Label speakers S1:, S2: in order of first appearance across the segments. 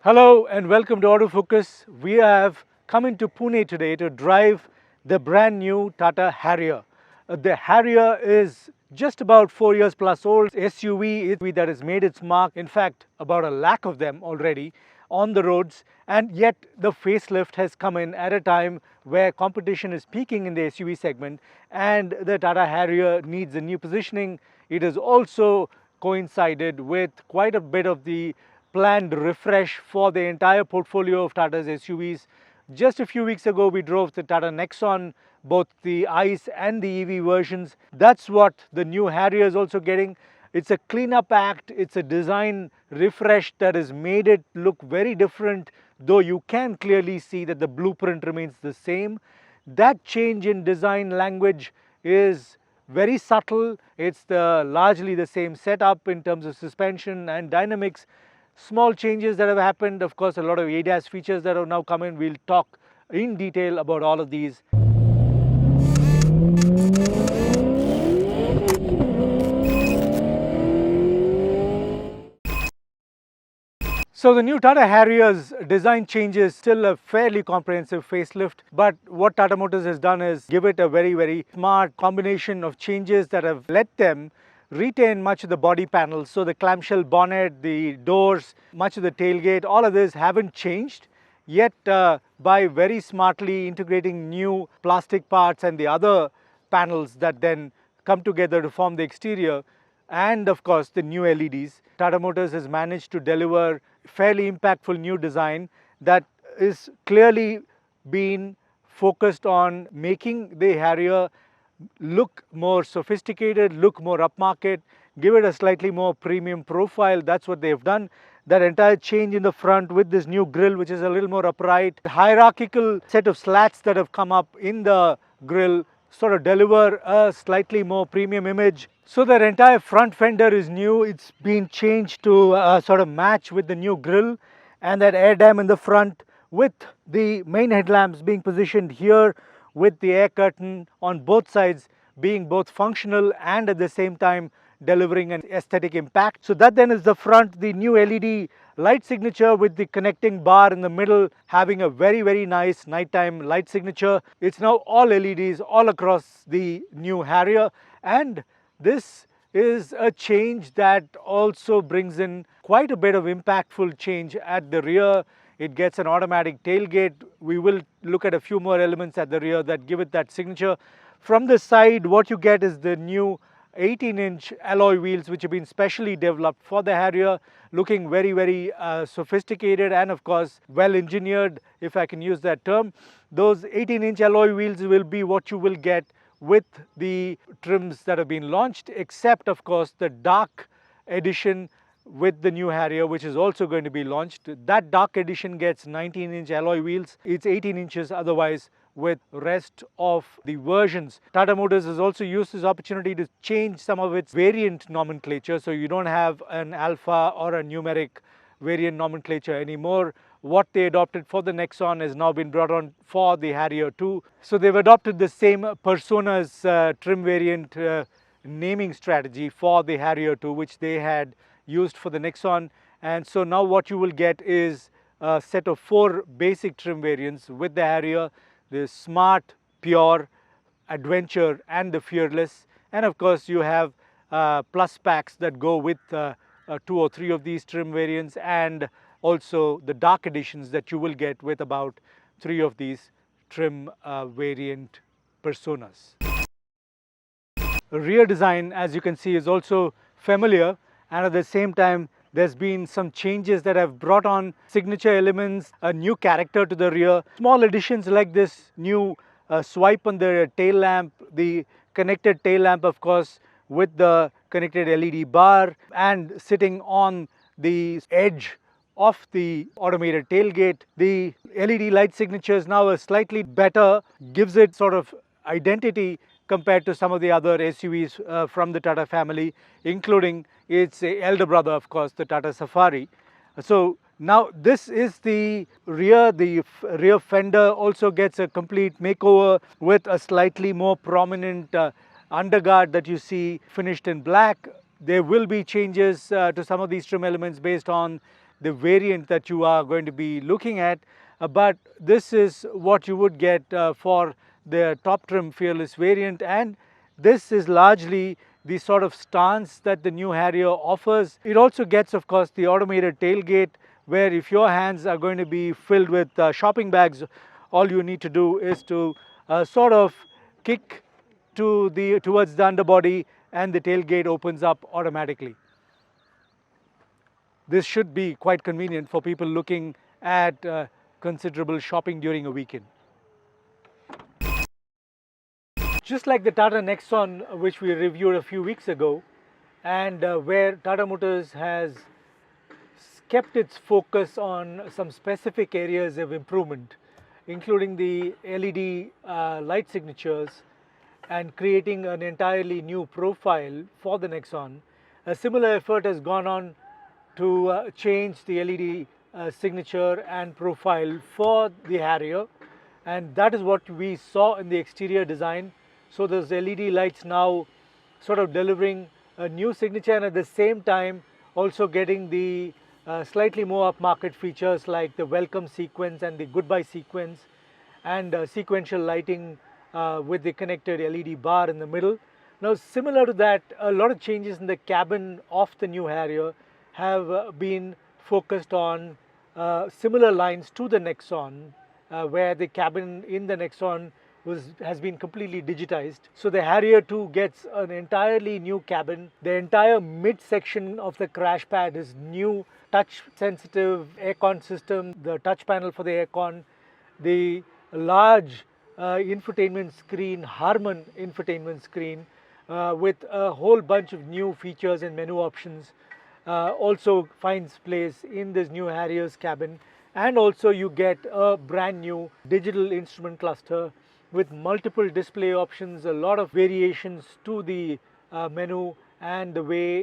S1: Hello and welcome to Autofocus. We have come into Pune today to drive the brand new Tata Harrier. The Harrier is just about 4 years plus old SUV that has made its mark. In fact, about a lakh of them already on the roads, and yet the facelift has come in at a time where competition is peaking in the SUV segment and the Tata Harrier needs a new positioning. It has also coincided with quite a bit of the planned refresh for the entire portfolio of Tata's SUVs. Just a few weeks ago, we drove the Tata Nexon, both the ICE and the EV versions. That's what the new Harrier is also getting. It's a cleanup act, it's a design refresh that has made it look very different, though you can clearly see that the blueprint remains the same. That change in design language is very subtle. It's largely the same setup in terms of suspension and dynamics. Small changes that have happened, of course, a lot of ADAS features that have now come in. We'll talk in detail about all of these. So the new Tata Harrier's design changes, still a fairly comprehensive facelift, but what Tata Motors has done is give it a very smart combination of changes that have let them retain much of the body panels. So the clamshell bonnet, the doors, much of the tailgate, all of this haven't changed. Yet by very smartly integrating new plastic parts and the other panels that then come together to form the exterior, and of course the new LEDs, Tata Motors has managed to deliver fairly impactful new design that is clearly been focused on making the Harrier look more sophisticated, look more upmarket, give it a slightly more premium profile. That's what they've done. That entire change in the front with this new grille, which is a little more upright, hierarchical set of slats that have come up in the grille sort of deliver a slightly more premium image. So their entire front fender is new. It's been changed to sort of match with the new grille and that air dam in the front, with the main headlamps being positioned here with the air curtain on both sides being both functional and at the same time delivering an aesthetic impact. So that then is the front, the new LED light signature with the connecting bar in the middle having a very nice nighttime light signature. It's now all LEDs all across the new Harrier, and this is a change that also brings in quite a bit of impactful change at the rear. It gets an automatic tailgate. We will look at a few more elements at the rear that give it that signature. From the side, what you get is the new 18-inch alloy wheels, which have been specially developed for the Harrier, looking very sophisticated and of course well engineered, if I can use that term. Those 18-inch alloy wheels will be what you will get with the trims that have been launched, except of course the dark edition with the new Harrier, which is also going to be launched. That dark edition gets 19-inch alloy wheels. It's 18 inches otherwise with rest of the versions. Tata Motors has also used this opportunity to change some of its variant nomenclature, so you don't have an alpha or a numeric variant nomenclature anymore. What they adopted for the Nexon has now been brought on for the Harrier too. So they've adopted the same Personas trim variant naming strategy for the Harrier 2, which they had used for the Nexon. And so now what you will get is a set of 4 basic trim variants with the Harrier: the Smart, Pure, Adventure and the Fearless. And of course you have plus packs that go with 2 or 3 of these trim variants, and also the dark editions that you will get with about 3 of these trim variant Personas. Rear design, as you can see, is also familiar, and at the same time there's been some changes that have brought on signature elements, a new character to the rear. Small additions like this new swipe on the tail lamp, the connected tail lamp of course with the connected LED bar, and sitting on the edge of the automated tailgate. The LED light signature is now a slightly better, gives it sort of identity compared to some of the other SUVs from the Tata family, including its elder brother, of course, the Tata Safari. So now this is the rear. The rear fender also gets a complete makeover with a slightly more prominent underguard that you see finished in black. There will be changes to some of these trim elements based on the variant that you are going to be looking at, but this is what you would get for the top trim Fearless variant, and this is largely the sort of stance that the new Harrier offers. It also gets, of course, the automated tailgate, where if your hands are going to be filled with shopping bags, all you need to do is to sort of kick towards the underbody, and the tailgate opens up automatically. This should be quite convenient for people looking at considerable shopping during a weekend. Just like the Tata Nexon, which we reviewed a few weeks ago, and where Tata Motors has kept its focus on some specific areas of improvement, including the LED light signatures and creating an entirely new profile for the Nexon. A similar effort has gone on to change the LED signature and profile for the Harrier, and that is what we saw in the exterior design. So those LED lights now sort of delivering a new signature, and at the same time also getting the slightly more upmarket features like the welcome sequence and the goodbye sequence, and sequential lighting with the connected LED bar in the middle. Now, similar to that, a lot of changes in the cabin of the new Harrier have been focused on similar lines to the Nexon, where the cabin in the Nexon has been completely digitized. So the Harrier 2 gets an entirely new cabin. The entire midsection of the crash pad is new, touch sensitive aircon system, the touch panel for the aircon, the large infotainment screen, Harman infotainment screen, with a whole bunch of new features and menu options, also finds place in this new Harrier's cabin. And also you get a brand new digital instrument cluster with multiple display options, a lot of variations to the menu and the way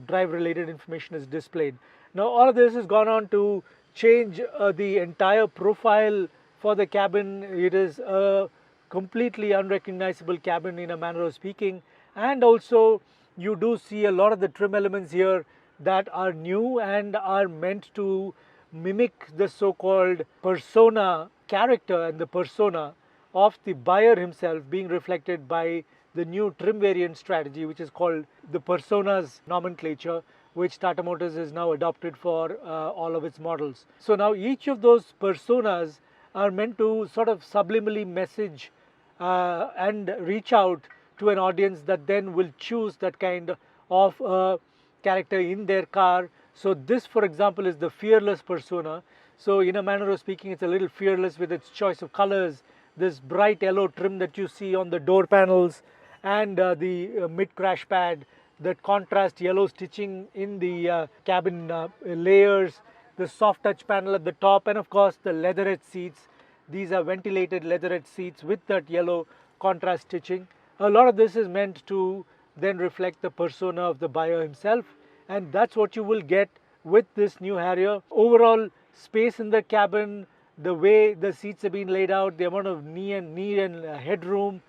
S1: drive related information is displayed. Now all of this has gone on to change the entire profile for the cabin. It is a completely unrecognizable cabin in a manner of speaking, and also you do see a lot of the trim elements here that are new and are meant to mimic the so-called persona character and the persona of the buyer himself, being reflected by the new trim variant strategy, which is called the personas nomenclature, which Tata Motors has now adopted for all of its models. So now each of those personas are meant to sort of subliminally message and reach out to an audience that then will choose that kind of character in their car. So this, for example, is the fearless persona. So in a manner of speaking, it's a little fearless with its choice of colors, this bright yellow trim that you see on the door panels, and the mid crash pad, that contrast yellow stitching in the cabin layers, the soft touch panel at the top, and of course the leatherette seats. These are ventilated leatherette seats with that yellow contrast stitching. A lot of this is meant to then reflect the persona of the buyer himself, and that's what you will get with this new Harrier. Overall space in the cabin, the way the seats have been laid out, the amount of knee and headroom,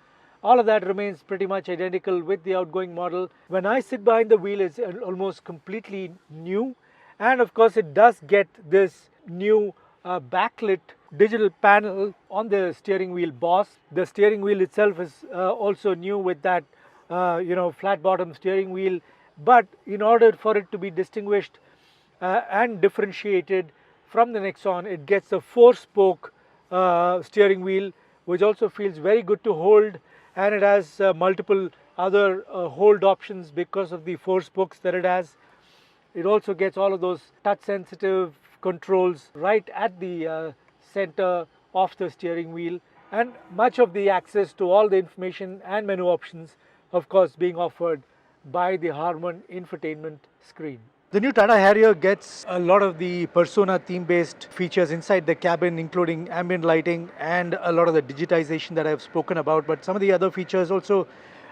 S1: all of that remains pretty much identical with the outgoing model. When I sit behind the wheel, it's almost completely new, and of course it does get this new backlit digital panel on the steering wheel boss. The steering wheel itself is also new with that flat bottom steering wheel, but in order for it to be distinguished and differentiated from the Nexon, it gets a 4-spoke steering wheel, which also feels very good to hold, and it has multiple other hold options because of the 4 spokes that it has. It also gets all of those touch sensitive controls right at the center of the steering wheel, and much of the access to all the information and menu options, of course, being offered by the Harman infotainment screen. The new Tata Harrier gets a lot of the persona theme-based features inside the cabin, including ambient lighting and a lot of the digitization that I've spoken about. But some of the other features also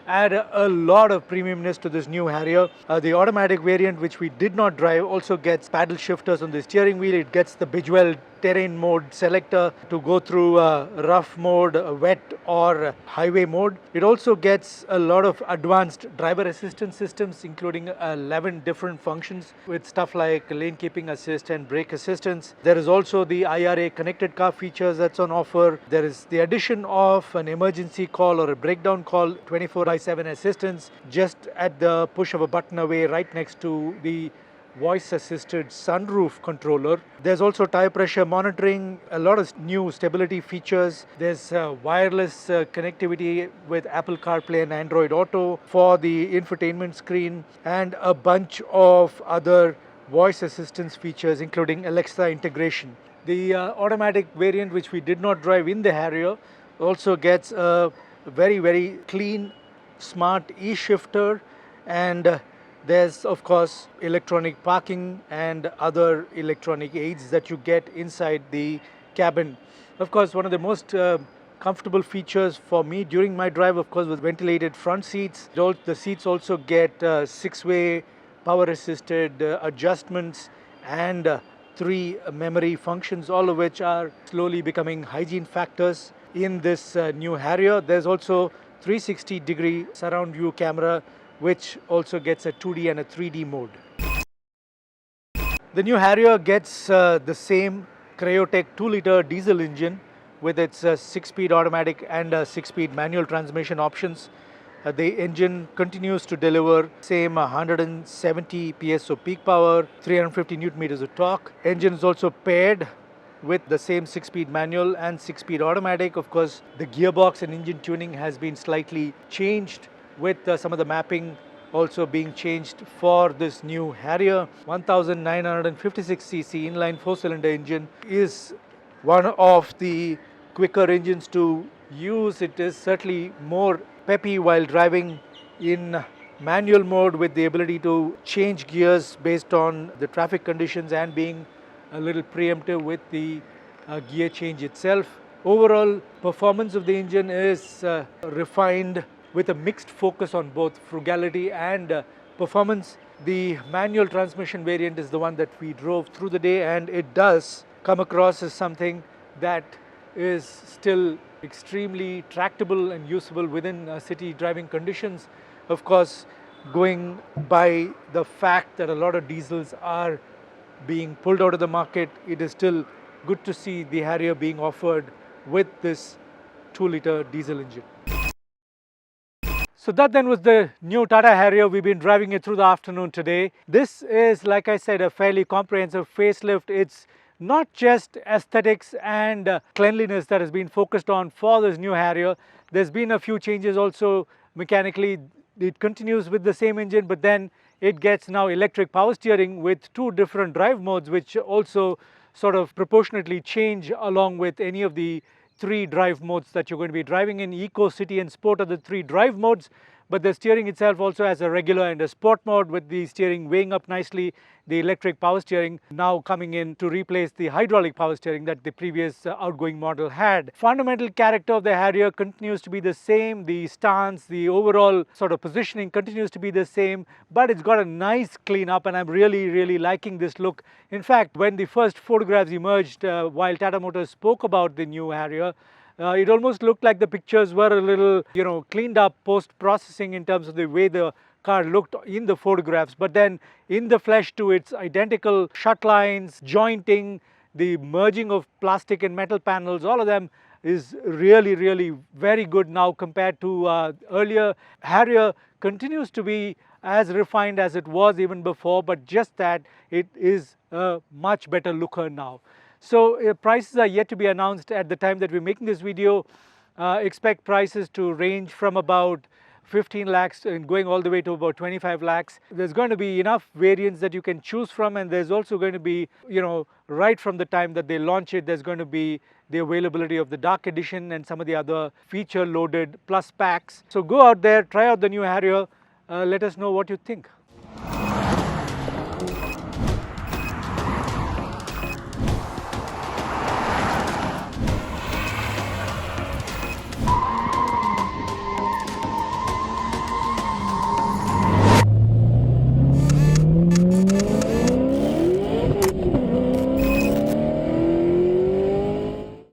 S1: add a lot of premiumness to this new Harrier. The automatic variant, which we did not drive, also gets paddle shifters on the steering wheel. It gets the Bridgewell terrain mode selector to go through rough mode, wet or highway mode. It also gets a lot of advanced driver assistance systems, including 11 different functions with stuff like lane keeping assist and brake assistance. There is also the IRA connected car features that's on offer. There is the addition of an emergency call or a breakdown call 24/7 assistance just at the push of a button away right next to the voice assisted sunroof controller. There's also tire pressure monitoring, a lot of new stability features. There's wireless connectivity with Apple CarPlay and Android Auto for the infotainment screen, and a bunch of other voice assistance features including Alexa integration. The automatic variant, which we did not drive in the Harrier, also gets a very clean smart e-shifter, and there's of course electronic parking and other electronic aids that you get inside the cabin. Of course, one of the most comfortable features for me during my drive, of course, was ventilated front seats. The seats also get 6-way power assisted adjustments and 3 memory functions, all of which are slowly becoming hygiene factors in this new Harrier. There's also 360-degree surround view camera, which also gets a 2D and a 3D mode. The new Harrier gets the same Cryotech 2-liter diesel engine with its 6-speed automatic and 6-speed manual transmission options. The engine continues to deliver same 170 PS of peak power, 350 Newton meters of torque. Engine is also paired with the same 6-speed manual and 6-speed automatic. Of course, the gearbox and engine tuning has been slightly changed, with some of the mapping also being changed for this new Harrier. 1956cc inline 4-cylinder engine is one of the quicker engines to use. It is certainly more peppy while driving in manual mode, with the ability to change gears based on the traffic conditions and being a little preemptive with the gear change itself. Overall performance of the engine is refined with a mixed focus on both frugality and performance. The manual transmission variant is the one that we drove through the day, and it does come across as something that is still extremely tractable and usable within city driving conditions. Of course, going by the fact that a lot of diesels are being pulled out of the market, it is still good to see the Harrier being offered with this 2-liter diesel engine. So that then was the new TATA Harrier. We've been driving it through the afternoon today. This is, like I said, a fairly comprehensive facelift. It's not just aesthetics and cleanliness that has been focused on for this new Harrier. There's been a few changes also mechanically. It continues with the same engine, but then it gets now electric power steering with 2 different drive modes, which also sort of proportionately change along with any of the 3 drive modes that you're going to be driving in. Eco, City and Sport are the 3 drive modes, but the steering itself also has a regular and a sport mode, with the steering weighing up nicely. The electric power steering now coming in to replace the hydraulic power steering that the previous outgoing model had. Fundamental character of the Harrier continues to be the same. The stance, the overall sort of positioning continues to be the same, but it's got a nice clean up, and I'm really liking this look. In fact, when the first photographs emerged while Tata Motors spoke about the new Harrier, it almost looked like the pictures were a little, cleaned up post-processing in terms of the way the car looked in the photographs. But then in the flesh too, it's identical shut lines, jointing, the merging of plastic and metal panels, all of them is really very good now compared to earlier. Harrier continues to be as refined as it was even before, but just that it is a much better looker now. So prices are yet to be announced at the time that we're making this video. Expect prices to range from about 15 lakhs and going all the way to about 25 lakhs. There's going to be enough variants that you can choose from, and there's also going to be, right from the time that they launch it, there's going to be the availability of the dark edition and some of the other feature loaded plus packs. So go out there, try out the new Harrier, let us know what you think.